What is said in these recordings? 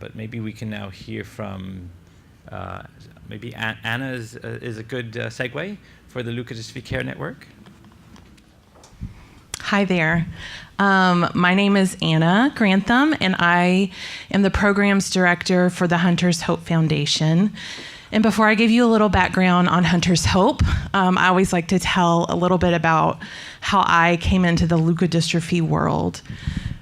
but maybe we can now hear from, maybe Anna is a good segue for the Leukodystrophy Care Network. Hi there. My name is Anna Grantham, and I am the Programs Director for the Hunter's Hope Foundation. And before I give you a little background on Hunter's Hope, I always like to tell a little bit about how I came into the leukodystrophy world.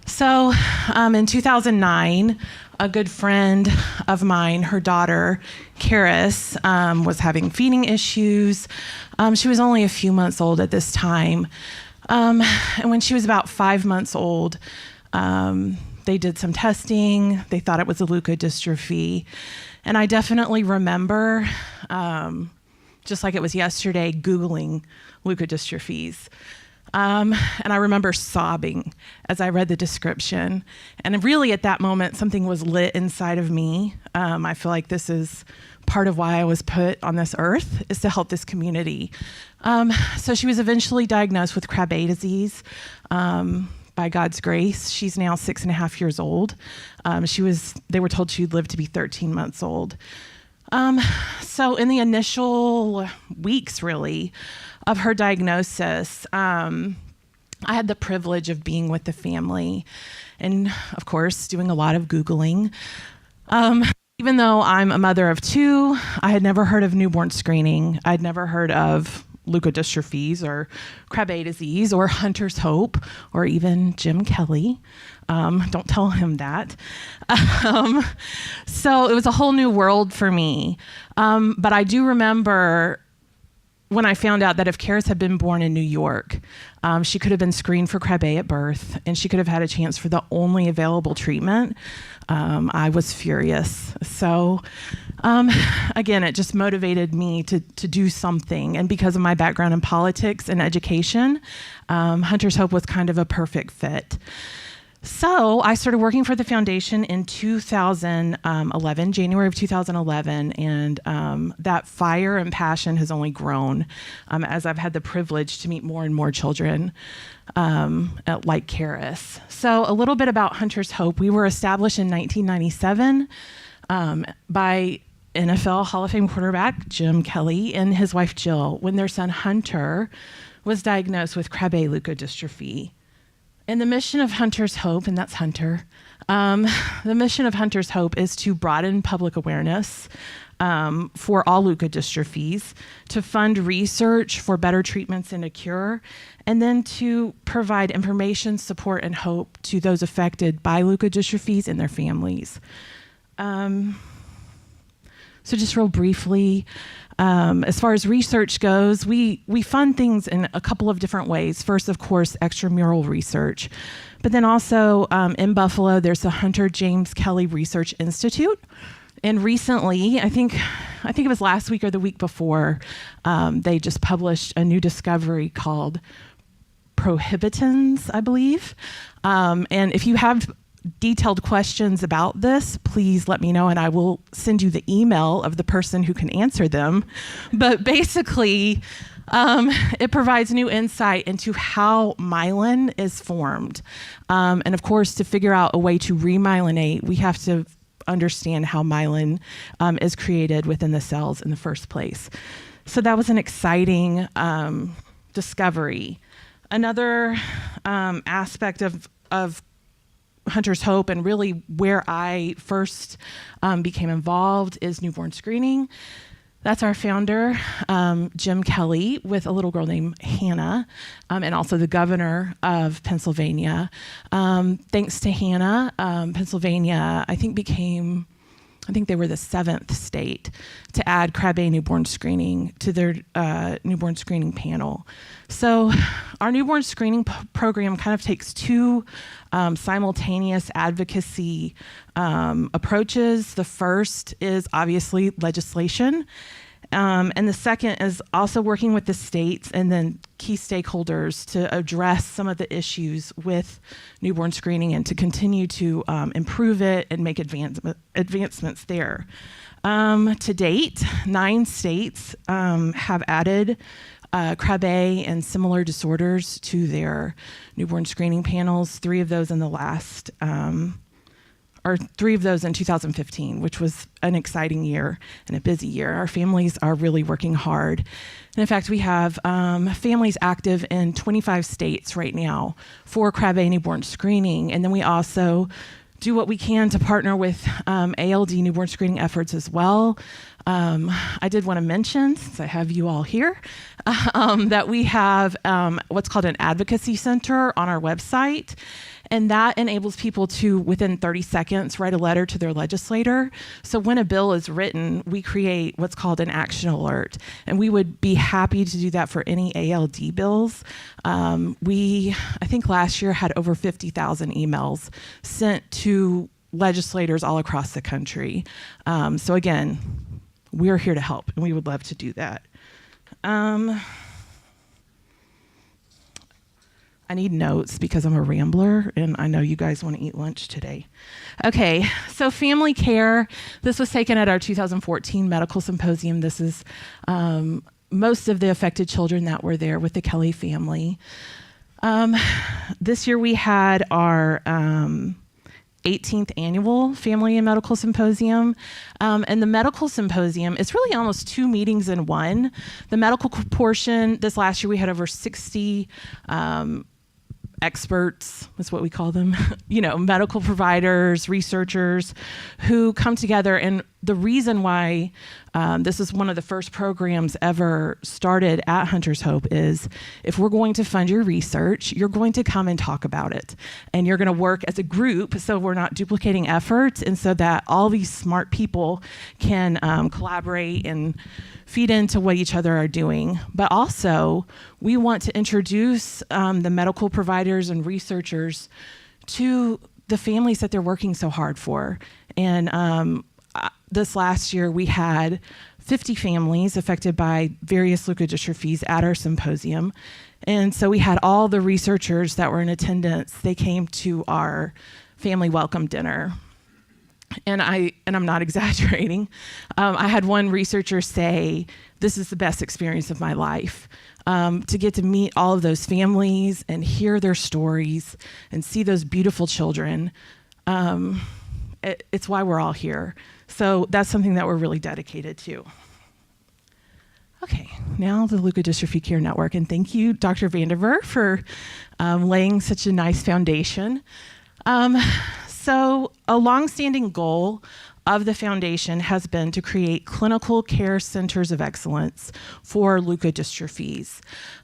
So in 2009, a good friend of mine, her daughter, Karis, was having feeding issues. She was only a few months old at this time. And when she was about 5 months old, they did some testing. They thought it was a leukodystrophy. And I definitely remember, just like it was yesterday, Googling leukodystrophies. And I remember sobbing as I read the description. And really at that moment, something was lit inside of me. I feel like this is part of why I was put on this earth, is to help this community. So she was eventually diagnosed with Krabbe disease. By God's grace, she's now 6.5 years old. They were told she'd live to be 13 months old. So in the initial weeks, really, of her diagnosis, I had the privilege of being with the family and, of course, doing a lot of Googling. Even though I'm a mother of two, I had never heard of newborn screening. I'd never heard of leukodystrophies or Krabbe disease or Hunter's Hope or even Jim Kelly. Don't tell him that. So it was a whole new world for me. But I do remember when I found out that if Karis had been born in New York, she could have been screened for Krabbe at birth, and she could have had a chance for the only available treatment. I was furious. So again, it just motivated me to do something. And because of my background in politics and education, Hunter's Hope was kind of a perfect fit. So I started working for the foundation in 2011, January of 2011, and that fire and passion has only grown as I've had the privilege to meet more and more children like Karis. So a little bit about Hunter's Hope. We were established in 1997 by NFL Hall of Fame quarterback Jim Kelly and his wife Jill when their son Hunter was diagnosed with Krabbe leukodystrophy. And the mission of Hunter's Hope, and that's Hunter, the mission of Hunter's Hope is to broaden public awareness for all leukodystrophies, to fund research for better treatments and a cure, and then to provide information, support, and hope to those affected by leukodystrophies and their families. So just real briefly, as far as research goes, we fund things in a couple of different ways. First, of course, extramural research. But then also in Buffalo, there's the Hunter James Kelly Research Institute. And recently, I think it was last week or the week before, they just published a new discovery called prohibitins, I believe. And if you have detailed questions about this, please let me know and I will send you the email of the person who can answer them. But basically, it provides new insight into how myelin is formed. And of course, to figure out a way to remyelinate, we have to understand how myelin is created within the cells in the first place. So that was an exciting discovery. Another aspect of Hunter's Hope and really where I first became involved is newborn screening. That's our founder, Jim Kelly, with a little girl named Hannah, and also the governor of Pennsylvania. Thanks to Hannah, Pennsylvania, I think they were the 7th state to add Krabbe newborn screening to their newborn screening panel. So our newborn screening program kind of takes two simultaneous advocacy approaches. The first is obviously legislation, and the second is also working with the states and then key stakeholders to address some of the issues with newborn screening and to continue to improve it and make advancements there. To date, 9 states have added Krabbe and similar disorders to their newborn screening panels, 3 of those in the last or 3 of those in 2015, which was an exciting year and a busy year. Our families are really working hard. And in fact, we have families active in 25 states right now for Krabbe newborn screening. And then we also do what we can to partner with ALD newborn screening efforts as well. I did want to mention, since I have you all here, that we have what's called an advocacy center on our website. And that enables people to, within 30 seconds, write a letter to their legislator. So when a bill is written, we create what's called an action alert. And we would be happy to do that for any ALD bills. I think last year had over 50,000 emails sent to legislators all across the country. So again, we're here to help, and we would love to do that. I need notes because I'm a rambler, and I know you guys want to eat lunch today. Okay, so family care. This was taken at our 2014 medical symposium. This is most of the affected children that were there with the Kelly family. This year we had our 18th annual Family and Medical Symposium. And the medical symposium, it's really almost 2 meetings in one. The medical portion, this last year we had over 60 experts, is what we call them, medical providers, researchers who come together. And the reason why this is one of the first programs ever started at Hunter's Hope is if we're going to fund your research, you're going to come and talk about it. And you're going to work as a group so we're not duplicating efforts, and so that all these smart people can collaborate and feed into what each other are doing. But also, we want to introduce the medical providers and researchers to the families that they're working so hard for. And this last year, we had 50 families affected by various leukodystrophies at our symposium. And so we had all the researchers that were in attendance. They came to our family welcome dinner. And I'm not exaggerating. I had one researcher say, "This is the best experience of my life." To get to meet all of those families and hear their stories and see those beautiful children, it's why we're all here. So that's something that we're really dedicated to. Okay, now the Leukodystrophy Care Network, and thank you, Dr. Vandiver, for laying such a nice foundation. So a longstanding goal of the foundation has been to create clinical care centers of excellence for leukodystrophies.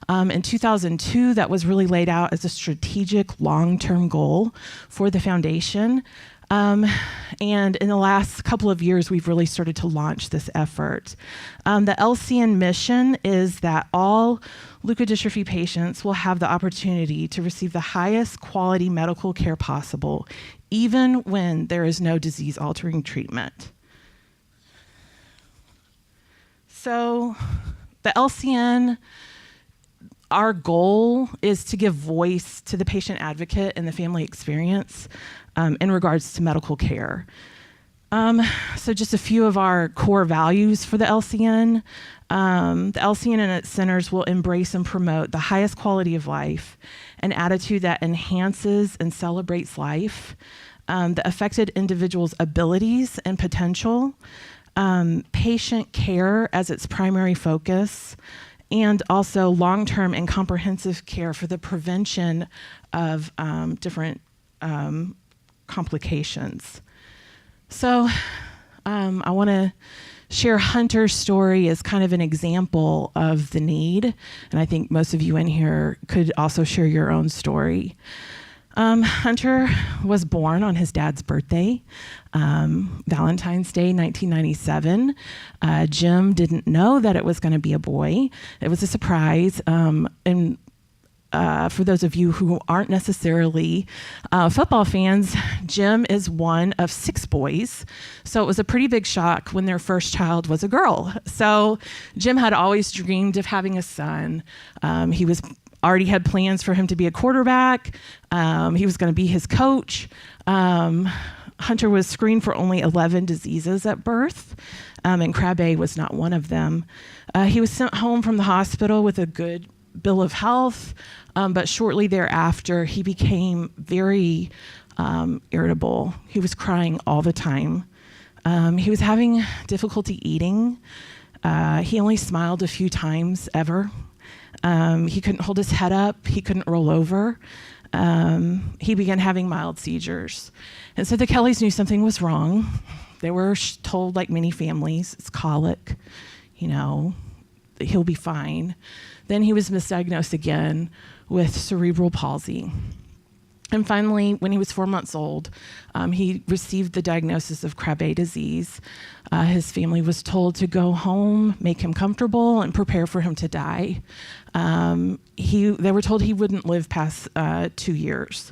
In 2002, that was really laid out as a strategic long-term goal for the foundation. And in the last couple of years, we've really started to launch this effort. The LCN mission is that all leukodystrophy patients will have the opportunity to receive the highest quality medical care possible, even when there is no disease-altering treatment. So the LCN, our goal is to give voice to the patient advocate and the family experience in regards to medical care. So just a few of our core values for the LCN. The LCN and its centers will embrace and promote the highest quality of life, an attitude that enhances and celebrates life, the affected individual's abilities and potential, patient care as its primary focus, and also long-term and comprehensive care for the prevention of different complications. So I want to share Hunter's story as kind of an example of the need, and I think most of you in here could also share your own story. Hunter was born on his dad's birthday, Valentine's Day, 1997. Jim didn't know that it was going to be a boy. It was a surprise. And for those of you who aren't necessarily football fans, Jim is one of 6 boys. So it was a pretty big shock when their first child was a girl. So Jim had always dreamed of having a son. He already had plans for him to be a quarterback. He was going to be his coach. Hunter was screened for only 11 diseases at birth, and Krabbe was not one of them. He was sent home from the hospital with a good bill of health, but shortly thereafter, he became very irritable. He was crying all the time. He was having difficulty eating. He only smiled a few times ever. He couldn't hold his head up. He couldn't roll over. He began having mild seizures. And so the Kellys knew something was wrong. They were told, like many families, it's colic, that he'll be fine. Then he was misdiagnosed again with cerebral palsy. And finally, when he was 4 months old, he received the diagnosis of Krabbe disease. His family was told to go home, make him comfortable, and prepare for him to die. They were told he wouldn't live past 2 years.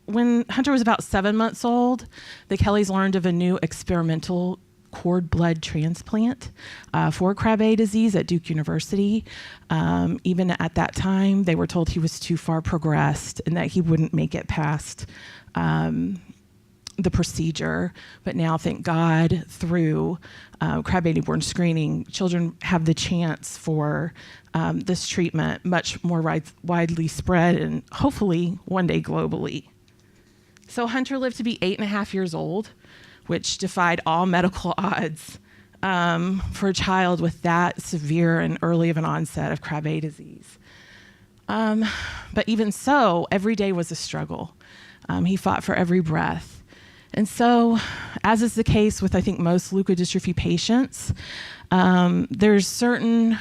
When Hunter was about 7 months old, the Kellys learned of a new experimental cord blood transplant for Krabbe disease at Duke University. Even at that time, they were told he was too far progressed and that he wouldn't make it past the procedure. But now, thank God, through Krabbe newborn screening, children have the chance for this treatment much more widely spread and hopefully one day globally. So Hunter lived to be 8.5 years old, which defied all medical odds for a child with that severe and early of an onset of Krabbe disease. But even so, every day was a struggle. He fought for every breath. And so, as is the case with, I think, most leukodystrophy patients, there's certain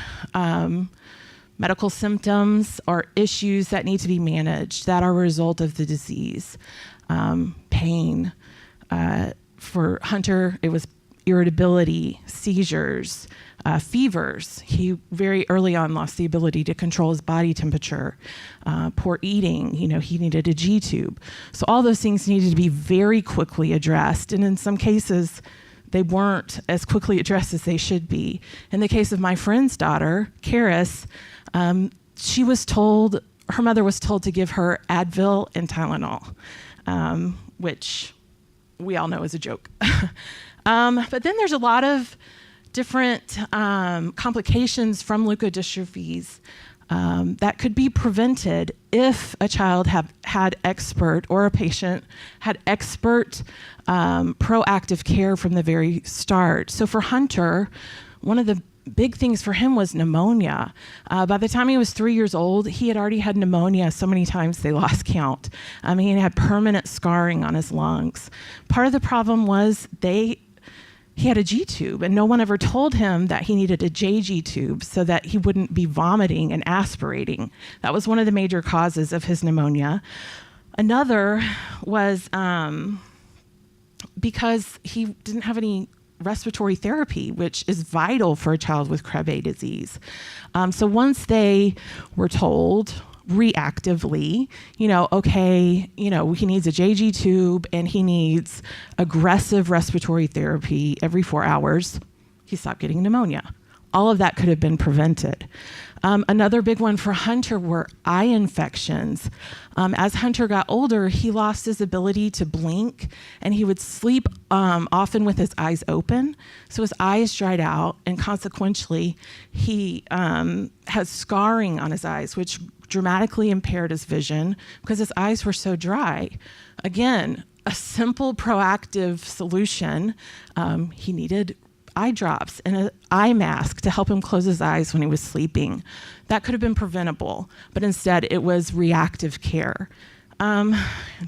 medical symptoms or issues that need to be managed that are a result of the disease. Pain. For Hunter, it was irritability, seizures, fevers. He very early on lost the ability to control his body temperature, poor eating. He needed a G-tube. So all those things needed to be very quickly addressed. And in some cases, they weren't as quickly addressed as they should be. In the case of my friend's daughter, Karis, her mother was told to give her Advil and Tylenol, which we all know is a joke. But then there's a lot of different complications from leukodystrophies that could be prevented if a child had expert or a patient had expert proactive care from the very start. So for Hunter, one of the big things for him was pneumonia. By the time he was 3 years old, he had already had pneumonia so many times they lost count. He had permanent scarring on his lungs. Part of the problem was he had a G-tube, and no one ever told him that he needed a JG tube so that he wouldn't be vomiting and aspirating. That was one of the major causes of his pneumonia. Another was because he didn't have any respiratory therapy, which is vital for a child with Krabbe disease. So once they were told reactively, he needs a JG tube and he needs aggressive respiratory therapy every 4 hours, he stopped getting pneumonia. All of that could have been prevented. Another big one for Hunter were eye infections. As Hunter got older, he lost his ability to blink, and he would sleep often with his eyes open. So his eyes dried out, and consequently, he has scarring on his eyes, which dramatically impaired his vision because his eyes were so dry. Again, a simple proactive solution. He needed eye drops and an eye mask to help him close his eyes when he was sleeping. That could have been preventable, but instead it was reactive care.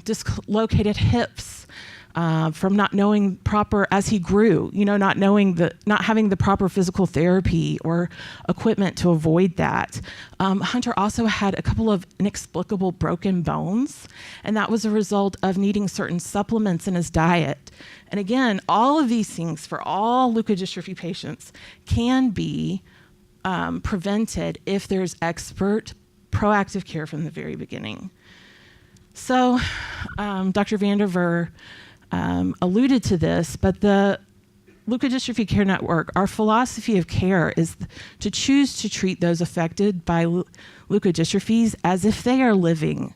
Dislocated hips from not knowing proper, as he grew, not having the proper physical therapy or equipment to avoid that. Hunter also had a couple of inexplicable broken bones, and that was a result of needing certain supplements in his diet. And again, all of these things for all leukodystrophy patients can be prevented if there's expert proactive care from the very beginning. So Dr. Vanderver alluded to this, but the Leukodystrophy Care Network, our philosophy of care is to choose to treat those affected by leukodystrophies as if they are living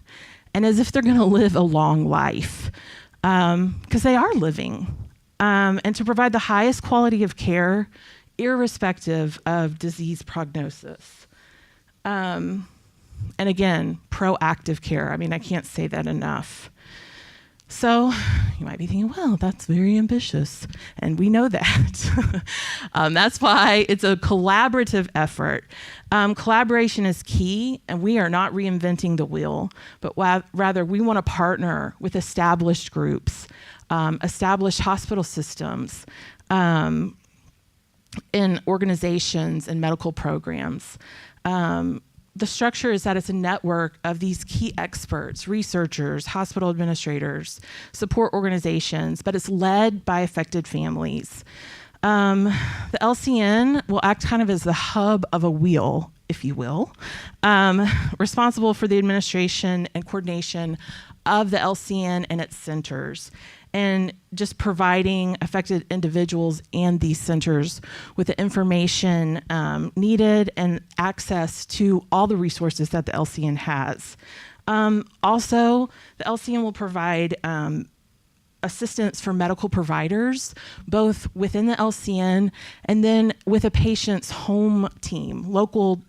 and as if they're going to live a long life, because they are living, and to provide the highest quality of care irrespective of disease prognosis. And again, proactive care. I mean, I can't say that enough. So you might be thinking, well, that's very ambitious. And we know that. That's why it's a collaborative effort. Collaboration is key, and we are not reinventing the wheel, but rather we want to partner with established groups, established hospital systems, in organizations and medical programs. The structure is that it's a network of these key experts, researchers, hospital administrators, support organizations, but it's led by affected families. The LCN will act kind of as the hub of a wheel, if you will, responsible for the administration and coordination of the LCN and its centers, and just providing affected individuals and these centers with the information needed and access to all the resources that the LCN has. Also, the LCN will provide assistance for medical providers, both within the LCN and then with a patient's home team, local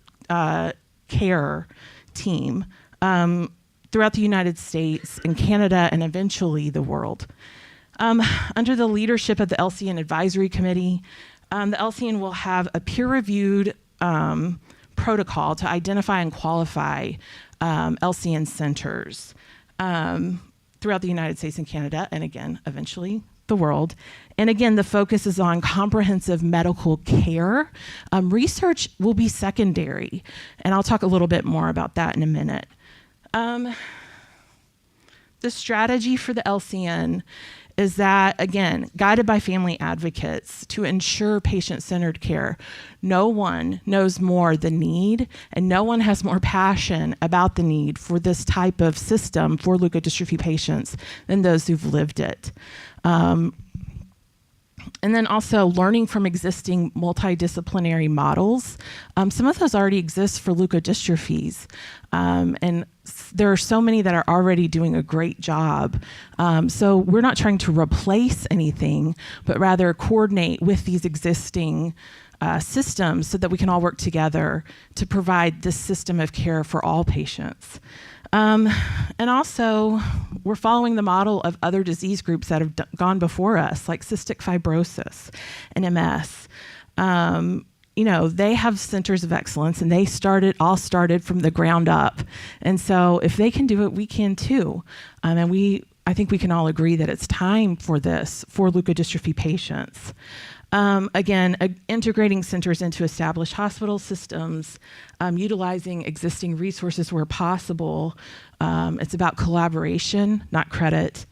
care team, throughout the United States and Canada and eventually the world. Under the leadership of the LCN Advisory Committee, the LCN will have a peer-reviewed protocol to identify and qualify LCN centers throughout the United States and Canada, and again, eventually the world. And again, the focus is on comprehensive medical care. Research will be secondary, and I'll talk a little bit more about that in a minute. The strategy for the LCN is that, again, guided by family advocates to ensure patient-centered care. No one knows more the need, and no one has more passion about the need for this type of system for leukodystrophy patients than those who've lived it. And then also learning from existing multidisciplinary models. Some of those already exist for leukodystrophies. And there are so many that are already doing a great job. So we're not trying to replace anything, but rather coordinate with these existing systems so that we can all work together to provide this system of care for all patients. And also, we're following the model of other disease groups that have gone before us, like cystic fibrosis and MS. They have centers of excellence, and they all started from the ground up. And so if they can do it, we can too. I think we can all agree that it's time for this for leukodystrophy patients. Integrating centers into established hospital systems, utilizing existing resources where possible. It's about collaboration, not credit.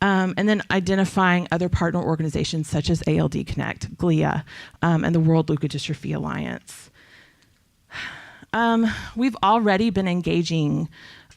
And then identifying other partner organizations such as ALD Connect, GLIA, and the World Leukodystrophy Alliance. We've already been engaging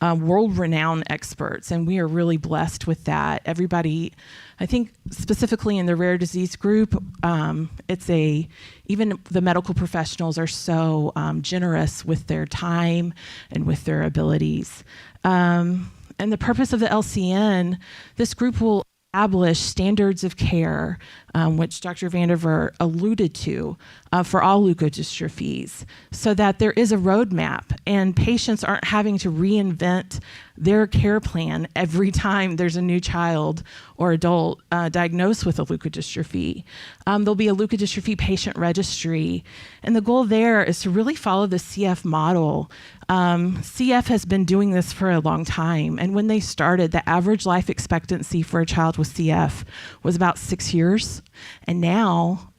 world-renowned experts, and we are really blessed with that. Everybody, I think specifically in the rare disease group, even the medical professionals are so generous with their time and with their abilities. And the purpose of the LCN, this group will establish standards of care, which Dr. Vanderver alluded to, for all leukodystrophies, so that there is a roadmap and patients aren't having to reinvent their care plan every time there's a new child or adult diagnosed with a leukodystrophy. There'll be a leukodystrophy patient registry, and the goal there is to really follow the CF model. CF has been doing this for a long time, and when they started, the average life expectancy for a child with CF was about 6 years, and now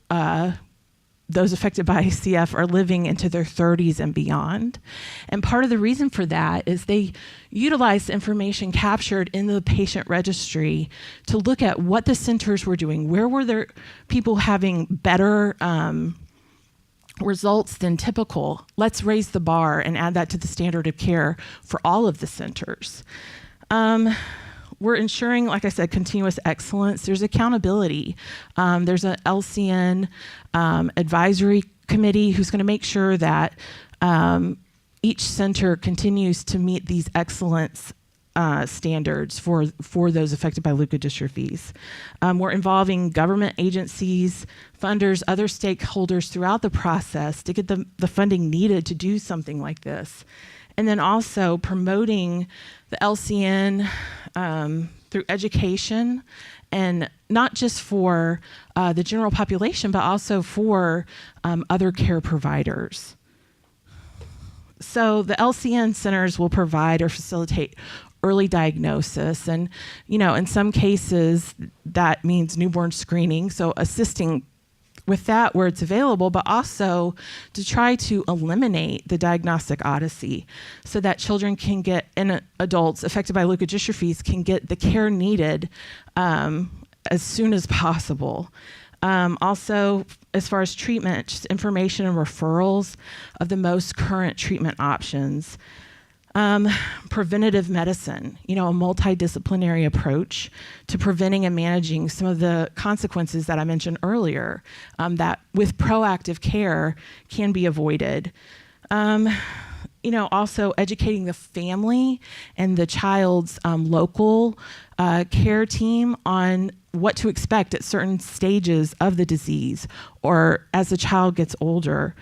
those affected by CF are living into their 30s and beyond. And part of the reason for that is they utilized information captured in the patient registry to look at what the centers were doing. Where were there people having better results than typical? Let's raise the bar and add that to the standard of care for all of the centers. We're ensuring, like I said, continuous excellence. There's accountability. There's an LCN advisory committee who's going to make sure that each center continues to meet these excellence standards for those affected by leukodystrophies. We're involving government agencies, funders, other stakeholders throughout the process to get the funding needed to do something like this. and then also promoting the LCN through education, and not just for the general population, but also for other care providers. So the LCN centers will provide or facilitate early diagnosis, and in some cases that means newborn screening, so assisting with that where it's available, but also to try to eliminate the diagnostic odyssey so that children can get, and adults affected by leukodystrophies can get the care needed as soon as possible. Also, as far as treatment, just information and referrals of the most current treatment options. Preventative medicine, a multidisciplinary approach to preventing and managing some of the consequences that I mentioned earlier, that with proactive care can be avoided. Also educating the family and the child's local care team on what to expect at certain stages of the disease or as the child gets older.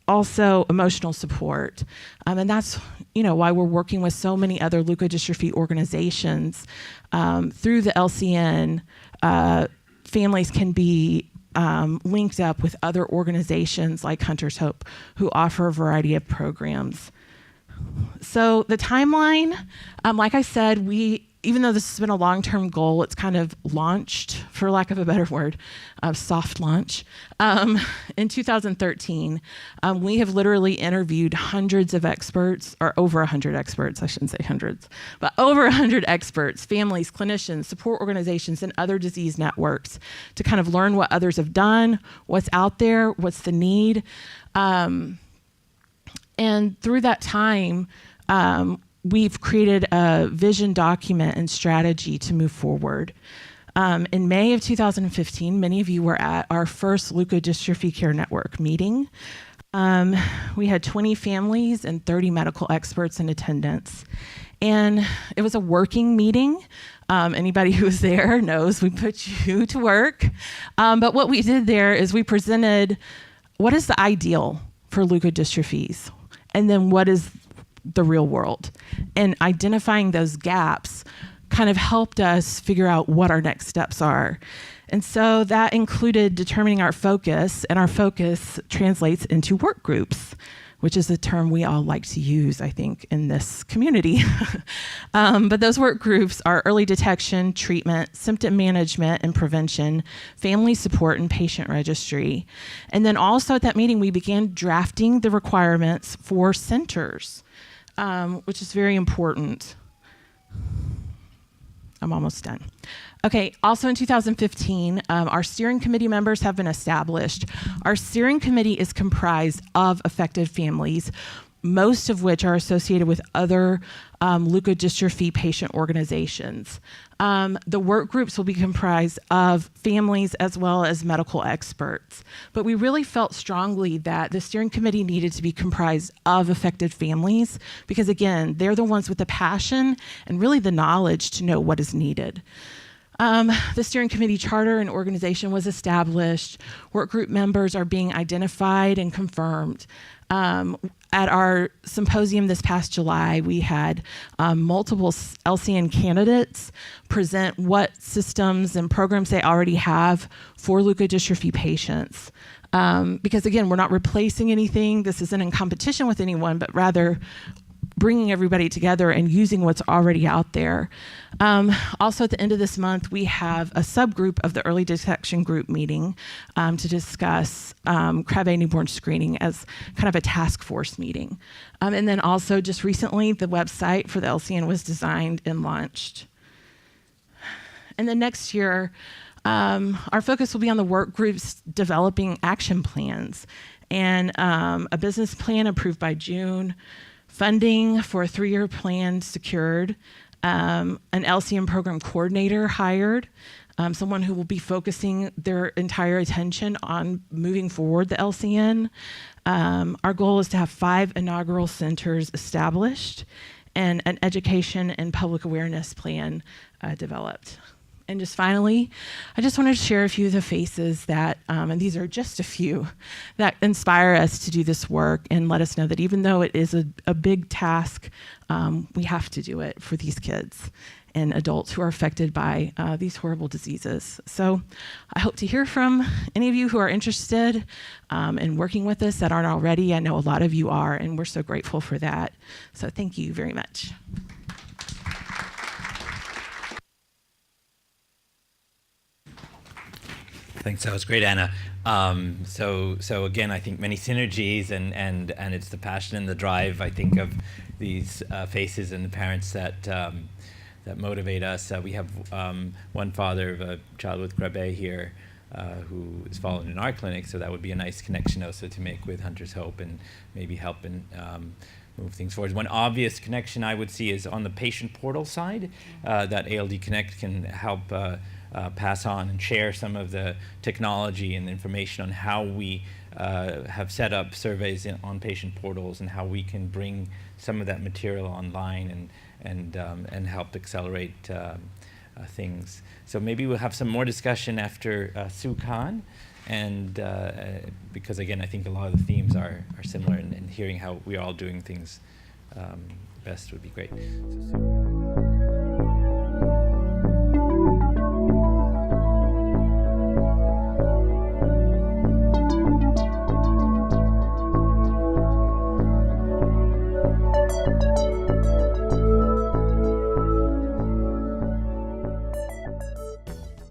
Also emotional support. And that's why we're working with so many other leukodystrophy organizations. Through the LCN, families can be linked up with other organizations like Hunter's Hope who offer a variety of programs. So the timeline, like I said, even though this has been a long-term goal, it's kind of launched, for lack of a better word, soft launch. In 2013, we have literally interviewed hundreds of experts, or over 100 experts, I shouldn't say hundreds, but over 100 experts, families, clinicians, support organizations, and other disease networks to kind of learn what others have done, what's out there, what's the need. And through that time, we've created a vision document and strategy to move forward. In May of 2015, many of you were at our first Leukodystrophy Care Network meeting. We had 20 families and 30 medical experts in attendance. And it was a working meeting. Anybody who was there knows we put you to work. But what we did there is we presented what is the ideal for leukodystrophies, and then what is the real world, and identifying those gaps kind of helped us figure out what our next steps are. And so that included determining our focus, and our focus translates into work groups, which is a term we all like to use, I think, in this community. But those work groups are early detection, treatment, symptom management and prevention, family support, and patient registry. And then also at that meeting, we began drafting the requirements for centers, which is very important. I'm almost done. Okay, also in 2015, our steering committee members have been established. Our steering committee is comprised of affected families, most of which are associated with other leukodystrophy patient organizations. The work groups will be comprised of families as well as medical experts. But we really felt strongly that the steering committee needed to be comprised of affected families because, again, they're the ones with the passion and really the knowledge to know what is needed. The steering committee charter and organization was established. Work group members are being identified and confirmed. At our symposium this past July, we had multiple LCN candidates present what systems and programs they already have for leukodystrophy patients. Because again, we're not replacing anything. This isn't in competition with anyone, but rather bringing everybody together and using what's already out there. Also at the end of this month, we have a subgroup of the early detection group meeting to discuss Krabbe newborn screening as kind of a task force meeting. And then also just recently, the website for the LCN was designed and launched. And then next year, our focus will be on the work groups developing action plans and a business plan approved by June, funding for a 3-year plan secured, an LCN program coordinator hired, someone who will be focusing their entire attention on moving forward the LCN. Our goal is to have 5 inaugural centers established and an education and public awareness plan developed. And just finally, I just wanted to share a few of the faces that, and these are just a few, that inspire us to do this work and let us know that even though it is a big task, we have to do it for these kids and adults who are affected by these horrible diseases. So I hope to hear from any of you who are interested in working with us that aren't already. I know a lot of you are, and we're so grateful for that. So thank you very much. Thanks. That was great, Anna. So again, I think many synergies, and it's the passion and the drive, I think, of these faces and the parents that motivate us. We have one father of a child with Krabbe here who is followed in our clinic, so that would be a nice connection also to make with Hunter's Hope and maybe help and move things forward. One obvious connection I would see is on the patient portal side, that ALD Connect can help pass on and share some of the technology and information on how we have set up surveys on patient portals and how we can bring some of that material online and help accelerate things. So maybe we'll have some more discussion after Sue Khan, and because again, I think a lot of the themes are similar, and hearing how we are all doing things best would be great. So, Sue.